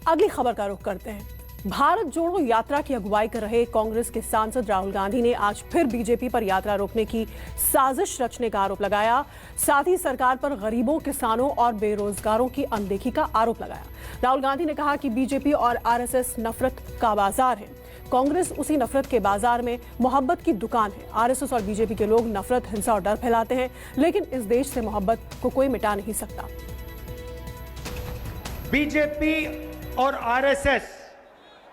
अगली खबर का रुख करते हैं। भारत जोड़ो यात्रा की अगुवाई कर रहे कांग्रेस के सांसद राहुल गांधी ने आज फिर बीजेपी पर यात्रा रोकने की साजिश रचने का आरोप लगाया। साथ ही सरकार पर गरीबों, किसानों और बेरोजगारों की अनदेखी का आरोप लगाया। राहुल गांधी ने कहा कि बीजेपी और आरएसएस नफरत का बाजार है। कांग्रेस उसी नफरत के बाजार में मोहब्बत की दुकान है। आरएसएस और बीजेपी के लोग नफरत, हिंसा और डर फैलाते हैं, लेकिन इस देश से मोहब्बत को कोई मिटा नहीं सकता। बीजेपी और आरएसएस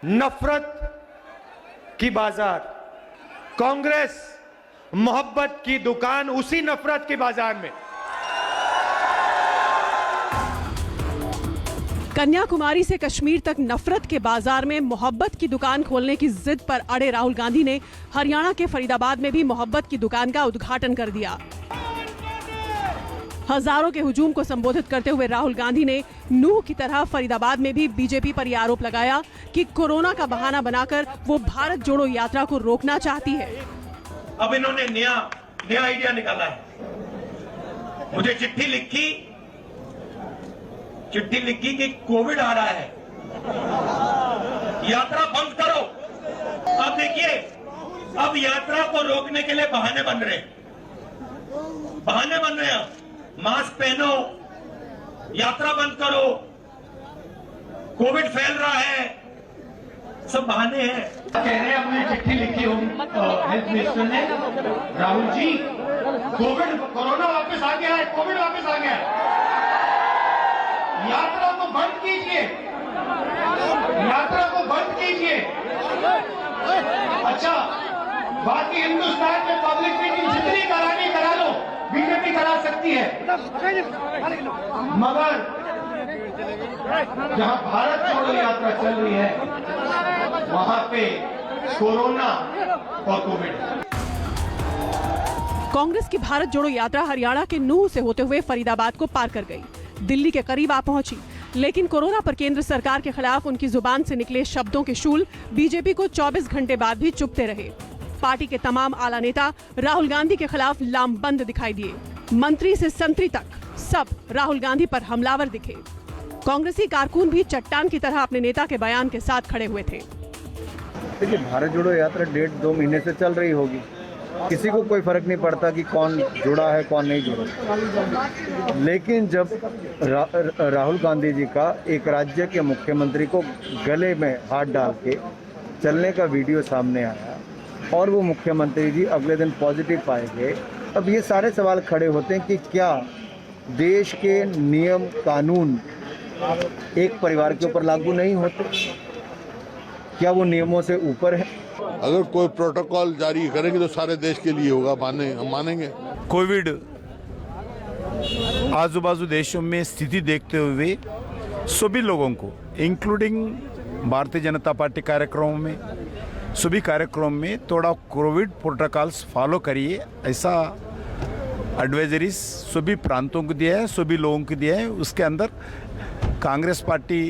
नफरत की बाजार, कांग्रेस मोहब्बत की दुकान, उसी नफरत के बाजार में। कन्याकुमारी से कश्मीर तक नफरत के बाजार में मोहब्बत की दुकान खोलने की जिद पर अड़े राहुल गांधी ने हरियाणा के फरीदाबाद में भी मोहब्बत की दुकान का उद्घाटन कर दिया। हजारों के हुजूम को संबोधित करते हुए राहुल गांधी ने नूह की तरह फरीदाबाद में भी बीजेपी पर यह आरोप लगाया कि कोरोना का बहाना बनाकर वो भारत जोड़ो यात्रा को रोकना चाहती है। अब इन्होंने नया आइडिया निकाला है। मुझे चिट्ठी लिखी कि कोविड आ रहा है, यात्रा बंद करो। अब देखिए, अब यात्रा को रोकने के लिए बहाने बन रहे हैं। मास्क पहनो, यात्रा बंद करो, कोविड फैल रहा है, सब बहाने हैं। कह रहे हैं, अपनी चिट्ठी लिखी हो हेल्थ मिनिस्टर ने, राहुल जी, कोरोना वापस आ गया है, कोविड वापस आ गया है, यात्रा को बंद कीजिए, यात्रा को बंद कीजिए। अच्छा, बाकी हिंदुस्तान में पब्लिक मीटिंग जितनी करानी करा लो, बीजेपी करा सकती है, मगर जहां भारत जोड़ो यात्रा चल रही है वहां पे कोरोना और कोविड। कांग्रेस की भारत जोड़ो यात्रा हरियाणा के नूह से होते हुए फरीदाबाद को पार कर गई, दिल्ली के करीब आ पहुंची, लेकिन कोरोना पर केंद्र सरकार के खिलाफ उनकी जुबान से निकले शब्दों के शूल बीजेपी को 24 घंटे बाद भी चुभते रहे। पार्टी के तमाम आला नेता राहुल गांधी के खिलाफ लामबंद दिखाई दिए। मंत्री से संतरी तक सब राहुल गांधी पर हमलावर दिखे। कांग्रेसी कारकुन भी चट्टान की तरह अपने नेता के बयान के साथ खड़े हुए थे। देखिए, भारत जोड़ो यात्रा 1.5-2 महीने से चल रही होगी, किसी को कोई फर्क नहीं पड़ता कि कौन जुड़ा है कौन नहीं जुड़ा। लेकिन जब राहुल गांधी जी का एक राज्य के मुख्यमंत्री को गले में हाथ डाल के चलने का वीडियो सामने आया और वो मुख्यमंत्री जी अगले दिन पॉजिटिव पाए गए, अब ये सारे सवाल खड़े होते हैं कि क्या देश के नियम कानून एक परिवार के ऊपर लागू नहीं होते? क्या वो नियमों से ऊपर है? अगर कोई प्रोटोकॉल जारी करेंगे तो सारे देश के लिए होगा, हम मानेंगे। कोविड आजू बाजू देशों में स्थिति देखते हुए सभी लोगों को, इंक्लूडिंग भारतीय जनता पार्टी कार्यक्रमों में, सभी कार्यक्रम में थोड़ा कोविड प्रोटोकॉल्स फॉलो करिए, ऐसा एडवाइजरीज सभी प्रांतों को दिया है, सभी लोगों को दिया है। उसके अंदर कांग्रेस पार्टी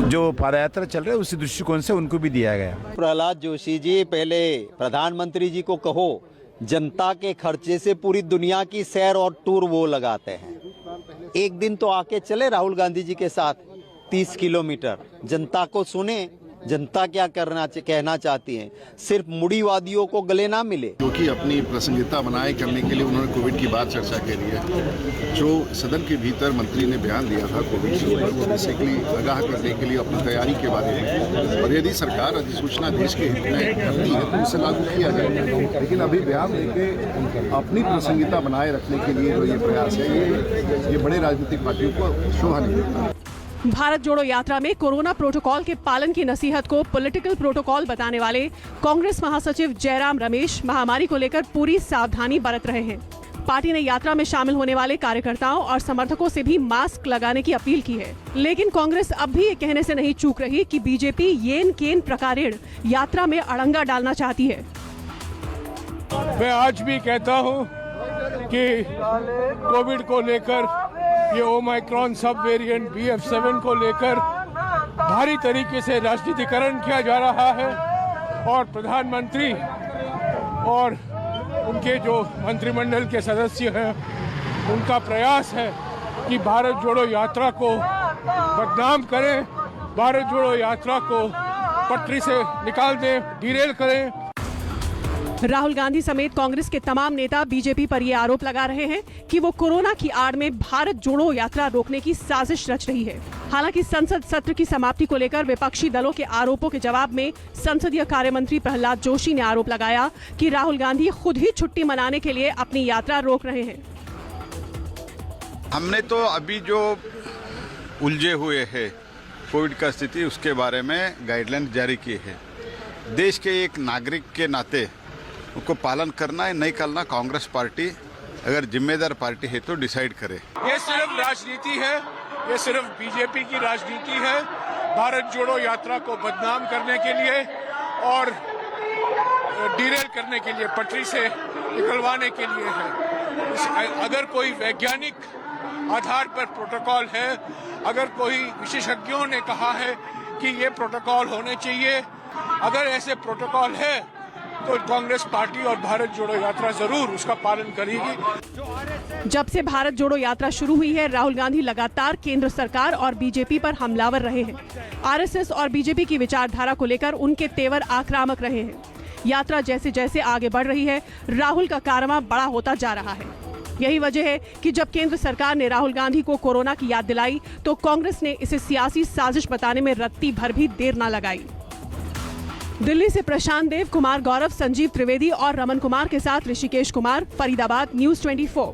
जो पदयात्रा चल रहा है उसी दृष्टिकोण से उनको भी दिया गया। प्रहलाद जोशी जी, पहले प्रधानमंत्री जी को कहो, जनता के खर्चे से पूरी दुनिया की सैर और टूर वो लगाते हैं। एक दिन तो आके चले राहुल गांधी जी के साथ 30 किलोमीटर, जनता को सुने, जनता क्या कहना चाहती है, सिर्फ मुड़ीवादियों को गले ना मिले। क्योंकि अपनी प्रासंगिकता बनाए करने के लिए उन्होंने कोविड की बात चर्चा करी है। जो सदन के भीतर मंत्री ने बयान दिया था कोविड से ऊपर, वो बेसिकली आगाह करने के लिए अपनी तैयारी के बारे में, और यदि सरकार अधिसूचना देश के हित में करती है तो उसे लागू किया जाएगा। लेकिन अभी बयान देके अपनी प्रासंगिकता बनाए रखने के लिए जो ये प्रयास है, ये बड़े राजनीतिक पार्टियों को शोभा नहीं देता। भारत जोड़ो यात्रा में कोरोना प्रोटोकॉल के पालन की नसीहत को पॉलिटिकल प्रोटोकॉल बताने वाले कांग्रेस महासचिव जयराम रमेश महामारी को लेकर पूरी सावधानी बरत रहे हैं। पार्टी ने यात्रा में शामिल होने वाले कार्यकर्ताओं और समर्थकों से भी मास्क लगाने की अपील की है, लेकिन कांग्रेस अब भी ये कहने से नहीं चूक रही कि बीजेपी येन केन प्रकारेण यात्रा में अड़ंगा डालना चाहती है। मैं आज भी कहता हूँ कि कोविड को लेकर, ये ओमाइक्रॉन सब वेरिएंट BF7 को लेकर भारी तरीके से राजनीतिकरण किया जा रहा है, और प्रधानमंत्री और उनके जो मंत्रिमंडल के सदस्य हैं, उनका प्रयास है कि भारत जोड़ो यात्रा को बदनाम करें, भारत जोड़ो यात्रा को पटरी से निकाल दें, डिरेल करें। राहुल गांधी समेत कांग्रेस के तमाम नेता बीजेपी पर यह आरोप लगा रहे हैं कि वो कोरोना की आड़ में भारत जोड़ो यात्रा रोकने की साजिश रच रही है। हालांकि संसद सत्र की समाप्ति को लेकर विपक्षी दलों के आरोपों के जवाब में संसदीय कार्य मंत्री प्रहलाद जोशी ने आरोप लगाया कि राहुल गांधी खुद ही छुट्टी मनाने के लिए अपनी यात्रा रोक रहे हैं। हमने तो अभी जो उलझे हुए हैं कोविड का स्थिति, उसके बारे में गाइडलाइन जारी की है। देश के एक नागरिक के नाते उनको पालन करना है नहीं करना, कांग्रेस पार्टी अगर जिम्मेदार पार्टी है तो डिसाइड करे। ये सिर्फ राजनीति है, ये सिर्फ बीजेपी की राजनीति है, भारत जोड़ो यात्रा को बदनाम करने के लिए और डिरेल करने के लिए, पटरी से निकलवाने के लिए है। अगर कोई वैज्ञानिक आधार पर प्रोटोकॉल है, अगर कोई विशेषज्ञों ने कहा है कि ये प्रोटोकॉल होने चाहिए, अगर ऐसे प्रोटोकॉल है तो कांग्रेस पार्टी और भारत जोड़ो यात्रा जरूर उसका पालन करेगी। जब से भारत जोड़ो यात्रा शुरू हुई है, राहुल गांधी लगातार केंद्र सरकार और बीजेपी पर हमलावर रहे हैं। आरएसएस और बीजेपी की विचारधारा को लेकर उनके तेवर आक्रामक रहे हैं। यात्रा जैसे जैसे आगे बढ़ रही है, राहुल का कारवां बड़ा होता जा रहा है। यही वजह है कि जब केंद्र सरकार ने राहुल गांधी को कोरोना की याद दिलाई तो कांग्रेस ने इसे सियासी साजिश बताने में रत्ती भर भी देर न लगाई। दिल्ली से प्रशांत देव, कुमार गौरव, संजीव त्रिवेदी और रमन कुमार के साथ ऋषिकेश कुमार, फरीदाबाद, न्यूज़ 24।